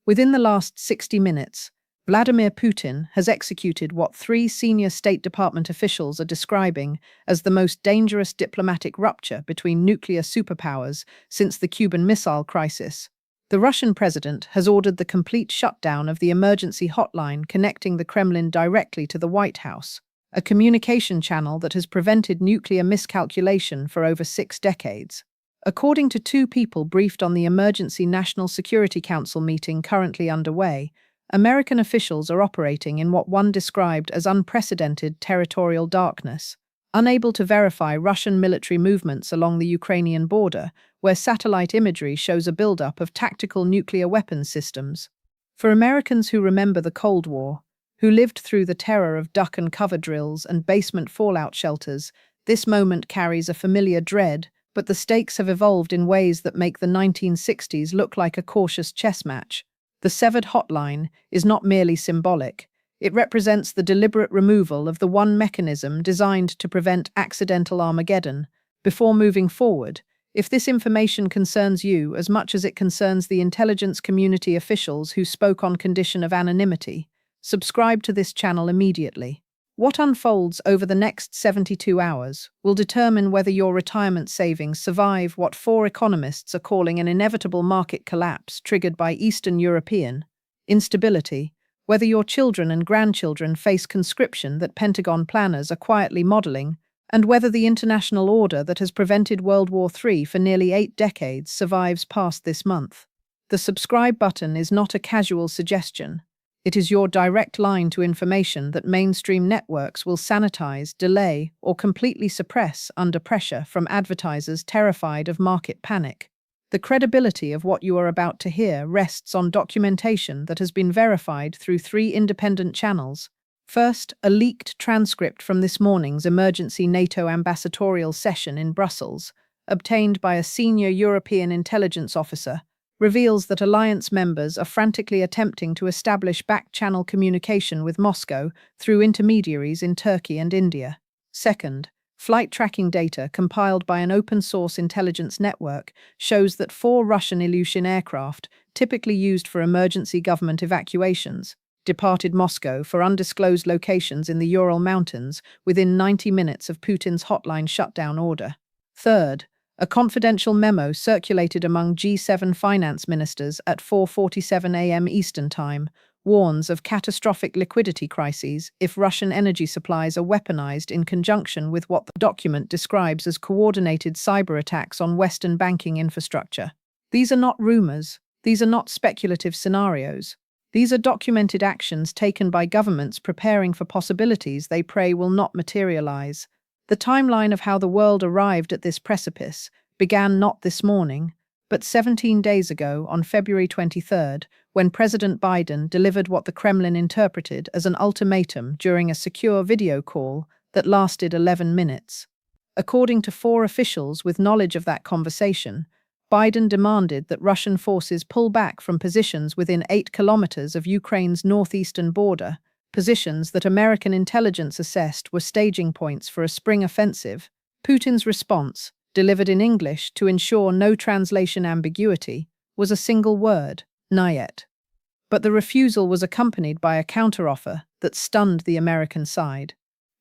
Within the last 60 minutes, Vladimir Putin has executed what three senior State Department officials are describing as the most dangerous diplomatic rupture between nuclear superpowers since the Cuban Missile Crisis. The Russian president has ordered the complete shutdown of the emergency hotline connecting the Kremlin directly to the White House, a communication channel that has prevented nuclear miscalculation for over 6 decades. According to two people briefed on the Emergency National Security Council meeting currently underway, American officials are operating in what one described as unprecedented territorial darkness, unable to verify Russian military movements along the Ukrainian border, where satellite imagery shows a buildup of tactical nuclear weapons systems. For Americans who remember the Cold War, who lived through the terror of duck and cover drills and basement fallout shelters, this moment carries a familiar dread, but the stakes have evolved in ways that make the 1960s look like a cautious chess match. The severed hotline is not merely symbolic. It represents the deliberate removal of the one mechanism designed to prevent accidental Armageddon. Before moving forward, if this information concerns you as much as it concerns the intelligence community officials who spoke on condition of anonymity, subscribe to this channel immediately. What unfolds over the next 72 hours will determine whether your retirement savings survive what 4 economists are calling an inevitable market collapse triggered by Eastern European instability, whether your children and grandchildren face conscription that Pentagon planners are quietly modeling, and whether the international order that has prevented World War III for nearly 8 decades survives past this month. The subscribe button is not a casual suggestion. It is your direct line to information that mainstream networks will sanitize, delay, or completely suppress under pressure from advertisers terrified of market panic. The credibility of what you are about to hear rests on documentation that has been verified through 3 independent channels. First, a leaked transcript from this morning's emergency NATO ambassadorial session in Brussels, obtained by a senior European intelligence officer, reveals that alliance members are frantically attempting to establish back-channel communication with Moscow through intermediaries in Turkey and India. Second, flight tracking data compiled by an open-source intelligence network shows that 4 Russian Ilyushin aircraft, typically used for emergency government evacuations, departed Moscow for undisclosed locations in the Ural Mountains within 90 minutes of Putin's hotline shutdown order. Third, a confidential memo circulated among G7 finance ministers at 4:47 a.m. Eastern Time warns of catastrophic liquidity crises if Russian energy supplies are weaponized in conjunction with what the document describes as coordinated cyber attacks on Western banking infrastructure. These are not rumors. These are not speculative scenarios. These are documented actions taken by governments preparing for possibilities they pray will not materialize. The timeline of how the world arrived at this precipice began not this morning, but 17 days ago on February 23rd, when President Biden delivered what the Kremlin interpreted as an ultimatum during a secure video call that lasted 11 minutes. According to 4 officials with knowledge of that conversation, Biden demanded that Russian forces pull back from positions within 8 kilometers of Ukraine's northeastern border, positions that American intelligence assessed were staging points for a spring offensive. Putin's response, delivered in English to ensure no translation ambiguity, was a single word, "Niet." But the refusal was accompanied by a counteroffer that stunned the American side.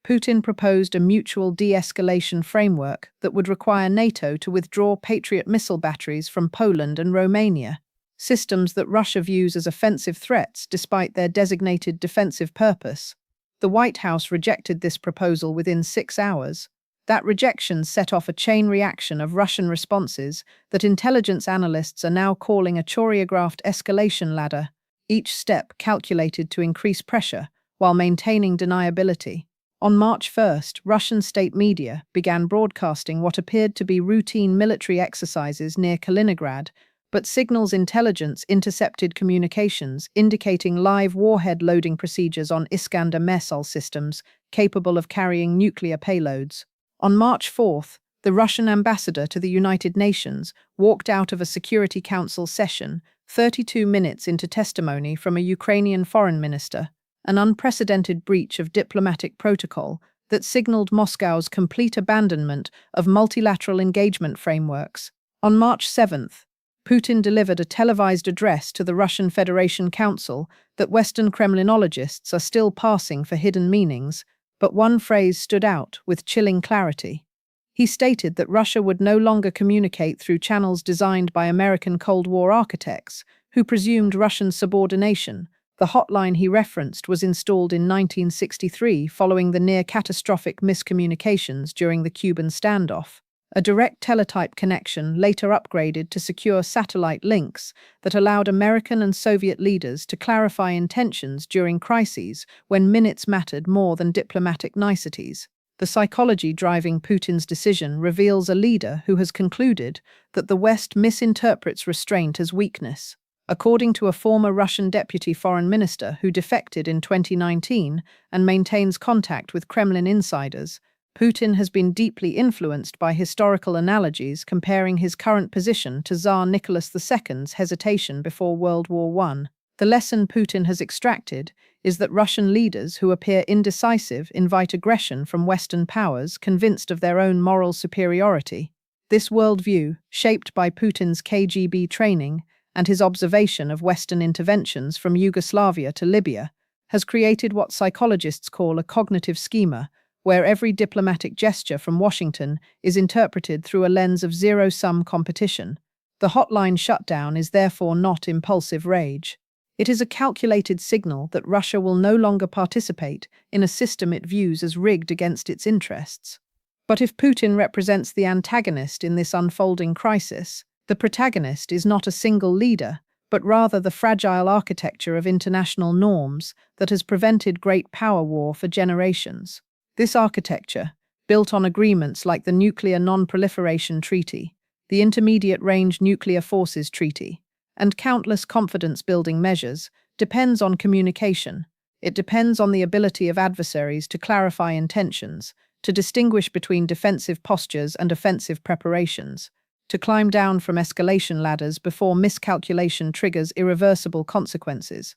Putin proposed a mutual de-escalation framework that would require NATO to withdraw Patriot missile batteries from Poland and Romania, systems that Russia views as offensive threats despite their designated defensive purpose. The White House rejected this proposal within 6 hours. That rejection set off a chain reaction of Russian responses that intelligence analysts are now calling a choreographed escalation ladder, each step calculated to increase pressure while maintaining deniability. On March 1st, Russian state media began broadcasting what appeared to be routine military exercises near Kaliningrad, but signals intelligence intercepted communications indicating live warhead loading procedures on Iskander missile systems capable of carrying nuclear payloads. On March 4th, the Russian ambassador to the United Nations walked out of a Security Council session 32 minutes into testimony from a Ukrainian foreign minister, an unprecedented breach of diplomatic protocol that signaled Moscow's complete abandonment of multilateral engagement frameworks. On March 7th, Putin delivered a televised address to the Russian Federation Council that Western Kremlinologists are still parsing for hidden meanings, but one phrase stood out with chilling clarity. He stated that Russia would no longer communicate through channels designed by American Cold War architects, who presumed Russian subordination. The hotline he referenced was installed in 1963 following the near-catastrophic miscommunications during the Cuban standoff. A direct teletype connection later upgraded to secure satellite links that allowed American and Soviet leaders to clarify intentions during crises when minutes mattered more than diplomatic niceties. The psychology driving Putin's decision reveals a leader who has concluded that the West misinterprets restraint as weakness. According to a former Russian deputy foreign minister who defected in 2019 and maintains contact with Kremlin insiders, Putin has been deeply influenced by historical analogies comparing his current position to Tsar Nicholas II's hesitation before World War I. The lesson Putin has extracted is that Russian leaders who appear indecisive invite aggression from Western powers convinced of their own moral superiority. This worldview, shaped by Putin's KGB training and his observation of Western interventions from Yugoslavia to Libya, has created what psychologists call a cognitive schema, where every diplomatic gesture from Washington is interpreted through a lens of zero-sum competition. The hotline shutdown is therefore not impulsive rage. It is a calculated signal that Russia will no longer participate in a system it views as rigged against its interests. But if Putin represents the antagonist in this unfolding crisis, the protagonist is not a single leader, but rather the fragile architecture of international norms that has prevented great power war for generations. This architecture, built on agreements like the Nuclear Non-Proliferation Treaty, the Intermediate Range Nuclear Forces Treaty, and countless confidence-building measures, depends on communication. It depends on the ability of adversaries to clarify intentions, to distinguish between defensive postures and offensive preparations, to climb down from escalation ladders before miscalculation triggers irreversible consequences.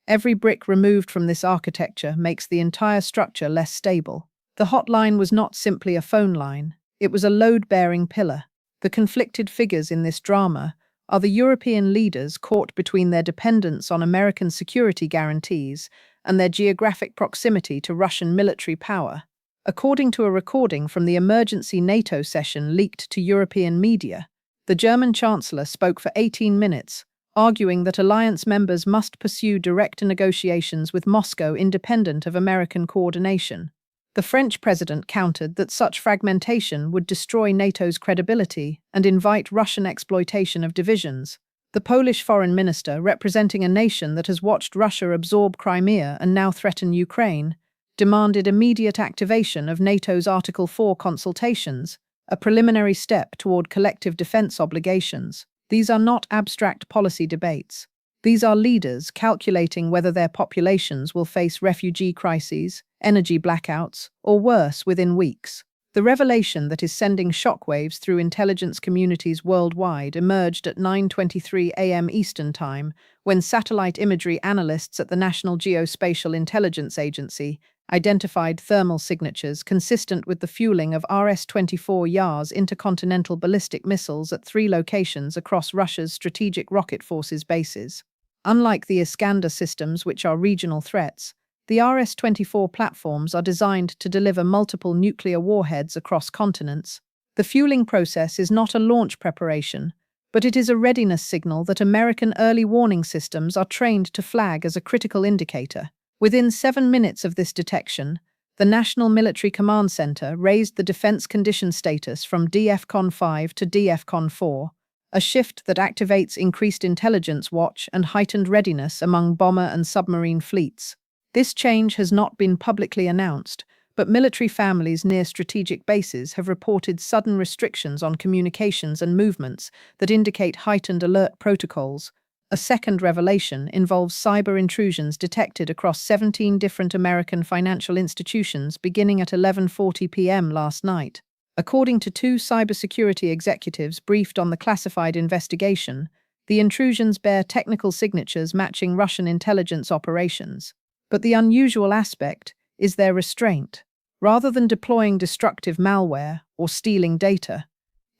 Every brick removed from this architecture makes the entire structure less stable. The hotline was not simply a phone line, it was a load-bearing pillar. The conflicted figures in this drama are the European leaders caught between their dependence on American security guarantees and their geographic proximity to Russian military power. According to a recording from the emergency NATO session leaked to European media, the German Chancellor spoke for 18 minutes, arguing that alliance members must pursue direct negotiations with Moscow independent of American coordination. The French president countered that such fragmentation would destroy NATO's credibility and invite Russian exploitation of divisions. The Polish foreign minister, representing a nation that has watched Russia absorb Crimea and now threaten Ukraine, demanded immediate activation of NATO's Article 4 consultations, a preliminary step toward collective defense obligations. These are not abstract policy debates. These are leaders calculating whether their populations will face refugee crises, energy blackouts, or worse within weeks. The revelation that is sending shockwaves through intelligence communities worldwide emerged at 9:23 a.m. Eastern Time, when satellite imagery analysts at the National Geospatial Intelligence Agency identified thermal signatures consistent with the fueling of RS-24 Yars intercontinental ballistic missiles at 3 locations across Russia's strategic rocket forces bases. Unlike the Iskander systems, which are regional threats, the RS-24 platforms are designed to deliver multiple nuclear warheads across continents. The fueling process is not a launch preparation, but it is a readiness signal that American early warning systems are trained to flag as a critical indicator. Within 7 minutes of this detection, the National Military Command Center raised the defense condition status from DEFCON 5 to DEFCON 4, a shift that activates increased intelligence watch and heightened readiness among bomber and submarine fleets. This change has not been publicly announced, but military families near strategic bases have reported sudden restrictions on communications and movements that indicate heightened alert protocols. A second revelation involves cyber intrusions detected across 17 different American financial institutions beginning at 11:40 p.m. last night. According to 2 cybersecurity executives briefed on the classified investigation, the intrusions bear technical signatures matching Russian intelligence operations. But the unusual aspect is their restraint. Rather than deploying destructive malware or stealing data,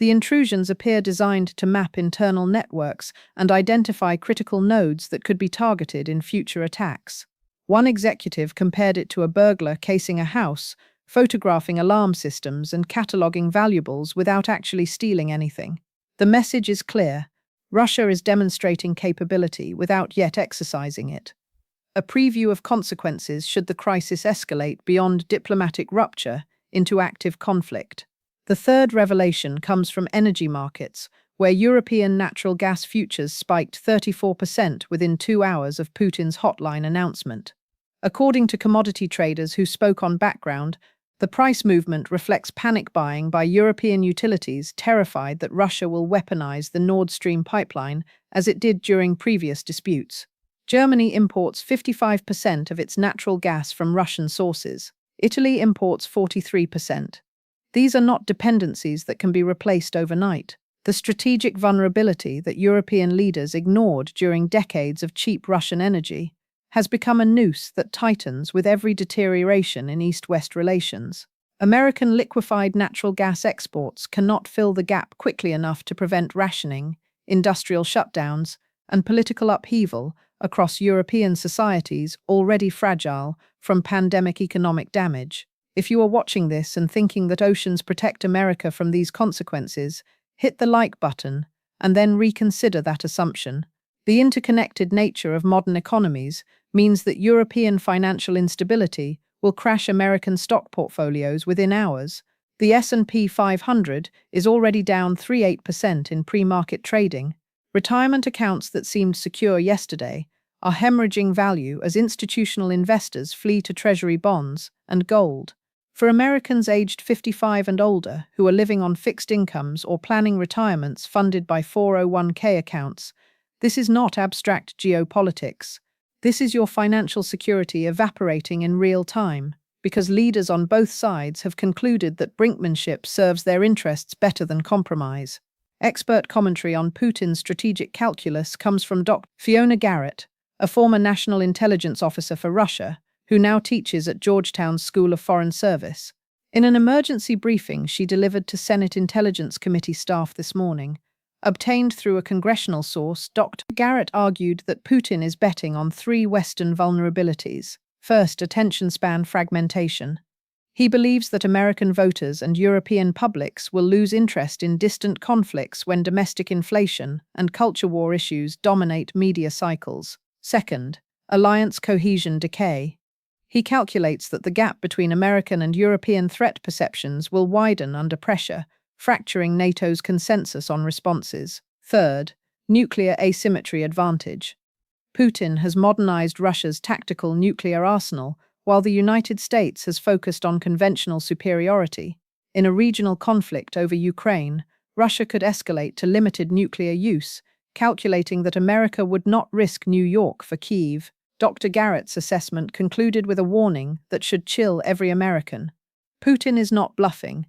The intrusions appear designed to map internal networks and identify critical nodes that could be targeted in future attacks. One executive compared it to a burglar casing a house, photographing alarm systems and cataloging valuables without actually stealing anything. The message is clear. Russia is demonstrating capability without yet exercising it. A preview of consequences should the crisis escalate beyond diplomatic rupture into active conflict. The third revelation comes from energy markets, where European natural gas futures spiked 34% within 2 hours of Putin's hotline announcement. According to commodity traders who spoke on background, the price movement reflects panic buying by European utilities terrified that Russia will weaponize the Nord Stream pipeline as it did during previous disputes. Germany imports 55% of its natural gas from Russian sources. Italy imports 43%. These are not dependencies that can be replaced overnight. The strategic vulnerability that European leaders ignored during decades of cheap Russian energy has become a noose that tightens with every deterioration in East-West relations. American liquefied natural gas exports cannot fill the gap quickly enough to prevent rationing, industrial shutdowns, and political upheaval across European societies already fragile from pandemic economic damage. If you are watching this and thinking that oceans protect America from these consequences, hit the like button and then reconsider that assumption. The interconnected nature of modern economies means that European financial instability will crash American stock portfolios within hours. The S&P 500 is already down 38% in pre-market trading. Retirement accounts that seemed secure yesterday are hemorrhaging value as institutional investors flee to treasury bonds and gold. For Americans aged 55 and older who are living on fixed incomes or planning retirements funded by 401k accounts, this is not abstract geopolitics. This is your financial security evaporating in real time, because leaders on both sides have concluded that brinkmanship serves their interests better than compromise. Expert commentary on Putin's strategic calculus comes from Dr. Fiona Garrett, a former national intelligence officer for Russia, who now teaches at Georgetown's School of Foreign Service. In an emergency briefing she delivered to Senate Intelligence Committee staff this morning, obtained through a congressional source, Dr. Garrett argued that Putin is betting on 3 Western vulnerabilities. First, attention span fragmentation. He believes that American voters and European publics will lose interest in distant conflicts when domestic inflation and culture war issues dominate media cycles. Second, alliance cohesion decay. He calculates that the gap between American and European threat perceptions will widen under pressure, fracturing NATO's consensus on responses. Third, nuclear asymmetry advantage. Putin has modernized Russia's tactical nuclear arsenal, while the United States has focused on conventional superiority. In a regional conflict over Ukraine, Russia could escalate to limited nuclear use, calculating that America would not risk New York for Kyiv. Dr. Garrett's assessment concluded with a warning that should chill every American. Putin is not bluffing.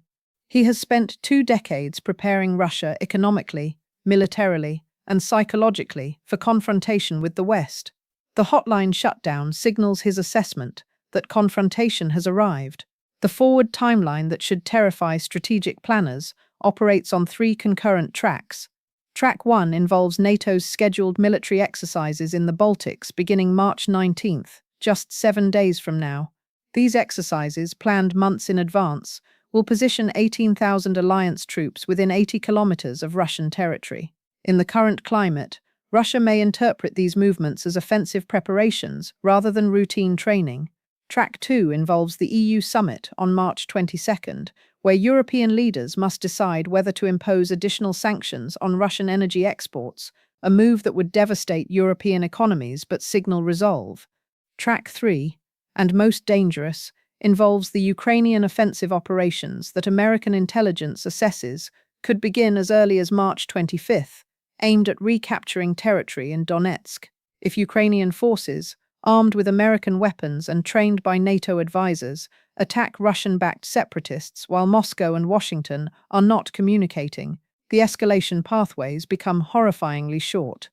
He has spent 2 decades preparing Russia economically, militarily, and psychologically for confrontation with the West. The hotline shutdown signals his assessment that confrontation has arrived. The forward timeline that should terrify strategic planners operates on 3 concurrent tracks. Track 1 involves NATO's scheduled military exercises in the Baltics beginning March 19th, just 7 days from now. These exercises, planned months in advance, will position 18,000 alliance troops within 80 kilometers of Russian territory. In the current climate, Russia may interpret these movements as offensive preparations rather than routine training. Track 2 involves the EU summit on March 22nd, where European leaders must decide whether to impose additional sanctions on Russian energy exports, a move that would devastate European economies but signal resolve. Track 3, and most dangerous, involves the Ukrainian offensive operations that American intelligence assesses could begin as early as March 25th, aimed at recapturing territory in Donetsk. If Ukrainian forces, armed with American weapons and trained by NATO advisors, attack Russian-backed separatists while Moscow and Washington are not communicating, the escalation pathways become horrifyingly short.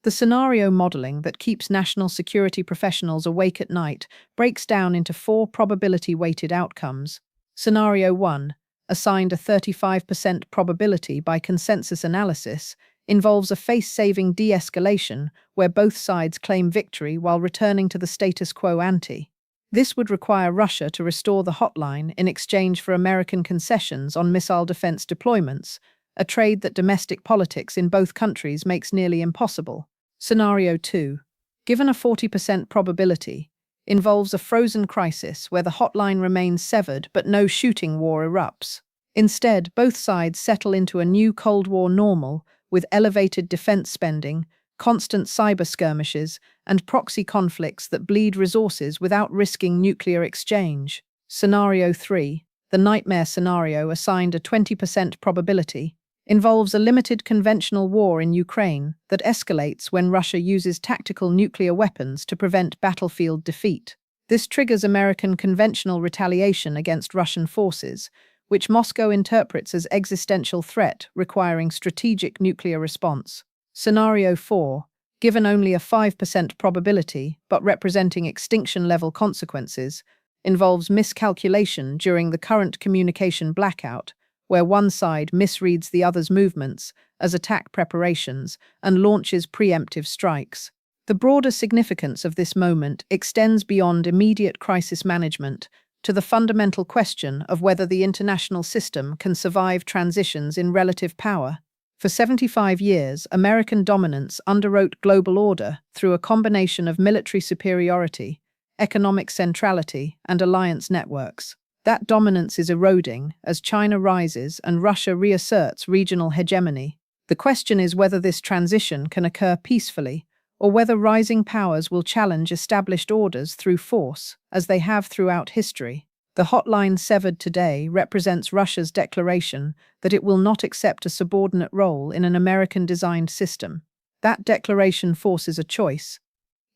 The scenario modeling that keeps national security professionals awake at night breaks down into 4 probability-weighted outcomes. Scenario 1. assigned a 35% probability by consensus analysis, involves a face-saving de-escalation where both sides claim victory while returning to the status quo ante. This would require Russia to restore the hotline in exchange for American concessions on missile defense deployments, a trade that domestic politics in both countries makes nearly impossible. Scenario 2, given a 40% probability, involves a frozen crisis where the hotline remains severed but no shooting war erupts. Instead, both sides settle into a new Cold War normal with elevated defense spending, constant cyber skirmishes, and proxy conflicts that bleed resources without risking nuclear exchange. Scenario 3, the nightmare scenario assigned a 20% probability, involves a limited conventional war in Ukraine that escalates when Russia uses tactical nuclear weapons to prevent battlefield defeat. This triggers American conventional retaliation against Russian forces, which Moscow interprets as existential threat requiring strategic nuclear response. Scenario 4, given only a 5% probability but representing extinction-level consequences, involves miscalculation during the current communication blackout, where one side misreads the other's movements as attack preparations and launches preemptive strikes. The broader significance of this moment extends beyond immediate crisis management to the fundamental question of whether the international system can survive transitions in relative power. For 75 years, American dominance underwrote global order through a combination of military superiority, economic centrality, and alliance networks. That dominance is eroding as China rises and Russia reasserts regional hegemony. The question is whether this transition can occur peacefully, or whether rising powers will challenge established orders through force, as they have throughout history. The hotline severed today represents Russia's declaration that it will not accept a subordinate role in an American-designed system. That declaration forces a choice.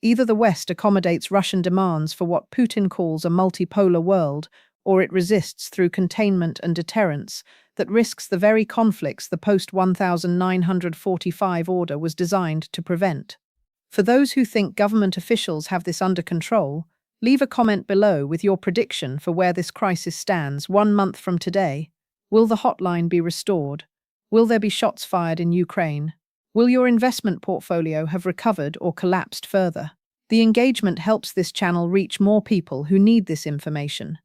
Either the West accommodates Russian demands for what Putin calls a multipolar world, or it resists through containment and deterrence that risks the very conflicts the post-1945 order was designed to prevent. For those who think government officials have this under control, leave a comment below with your prediction for where this crisis stands 1 month from today. Will the hotline be restored? Will there be shots fired in Ukraine? Will your investment portfolio have recovered or collapsed further? The engagement helps this channel reach more people who need this information.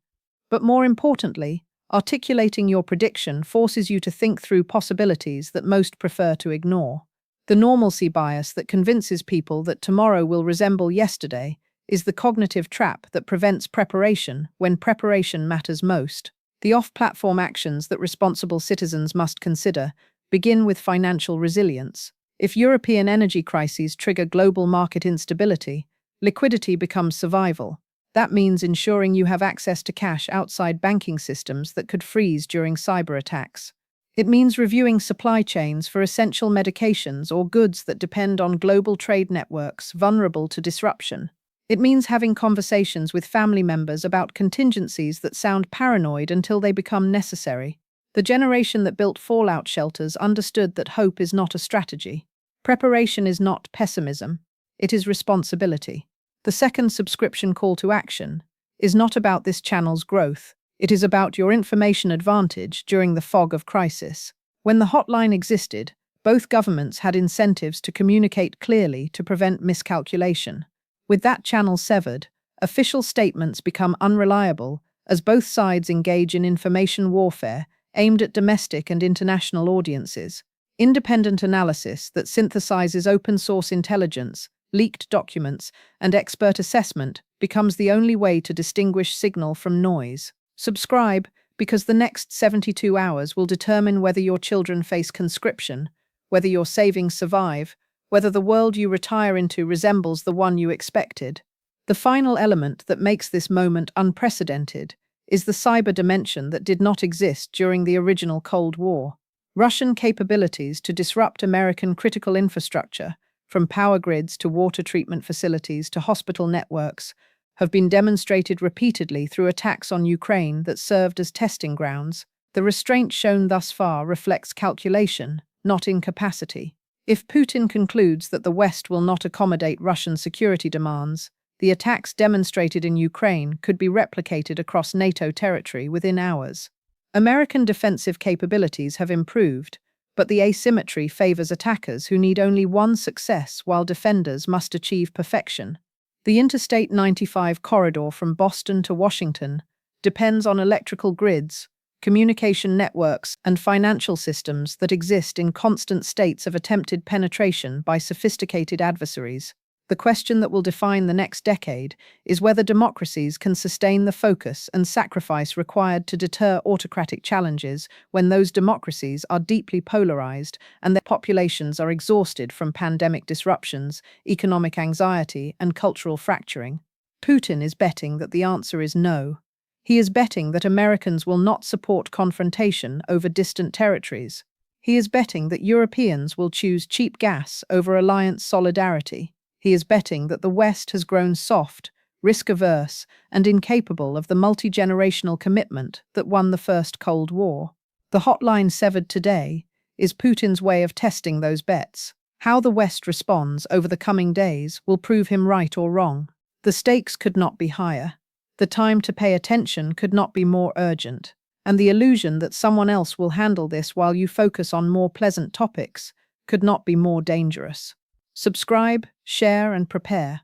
But more importantly, articulating your prediction forces you to think through possibilities that most prefer to ignore. The normalcy bias that convinces people that tomorrow will resemble yesterday is the cognitive trap that prevents preparation when preparation matters most. The off-platform actions that responsible citizens must consider begin with financial resilience. If European energy crises trigger global market instability, liquidity becomes survival. That means ensuring you have access to cash outside banking systems that could freeze during cyber attacks. It means reviewing supply chains for essential medications or goods that depend on global trade networks vulnerable to disruption. It means having conversations with family members about contingencies that sound paranoid until they become necessary. The generation that built fallout shelters understood that hope is not a strategy. Preparation is not pessimism. It is responsibility. The second subscription call to action is not about this channel's growth. It is about your information advantage during the fog of crisis. When the hotline existed, both governments had incentives to communicate clearly to prevent miscalculation. With that channel severed, official statements become unreliable as both sides engage in information warfare aimed at domestic and international audiences. Independent analysis that synthesizes open-source intelligence, leaked documents, and expert assessment becomes the only way to distinguish signal from noise. Subscribe, because the next 72 hours will determine whether your children face conscription, whether your savings survive, whether the world you retire into resembles the one you expected. The final element that makes this moment unprecedented is the cyber dimension that did not exist during the original Cold War. Russian capabilities to disrupt American critical infrastructure, from power grids to water treatment facilities to hospital networks, have been demonstrated repeatedly through attacks on Ukraine that served as testing grounds. The restraint shown thus far reflects calculation, not incapacity. If Putin concludes that the West will not accommodate Russian security demands, the attacks demonstrated in Ukraine could be replicated across NATO territory within hours. American defensive capabilities have improved, but the asymmetry favors attackers who need only one success while defenders must achieve perfection. The Interstate 95 corridor from Boston to Washington depends on electrical grids, communication networks, and financial systems that exist in constant states of attempted penetration by sophisticated adversaries. The question that will define the next decade is whether democracies can sustain the focus and sacrifice required to deter autocratic challenges when those democracies are deeply polarized and their populations are exhausted from pandemic disruptions, economic anxiety, and cultural fracturing. Putin is betting that the answer is no. He is betting that Americans will not support confrontation over distant territories. He is betting that Europeans will choose cheap gas over alliance solidarity. He is betting that the West has grown soft, risk-averse, and incapable of the multi-generational commitment that won the first Cold War. The hotline severed today is Putin's way of testing those bets. How the West responds over the coming days will prove him right or wrong. The stakes could not be higher. The time to pay attention could not be more urgent. And the illusion that someone else will handle this while you focus on more pleasant topics could not be more dangerous. Subscribe, share, and prepare.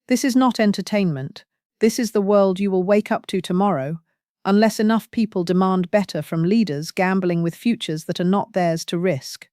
This is not entertainment. This is the world you will wake up to tomorrow, unless enough people demand better from leaders gambling with futures that are not theirs to risk.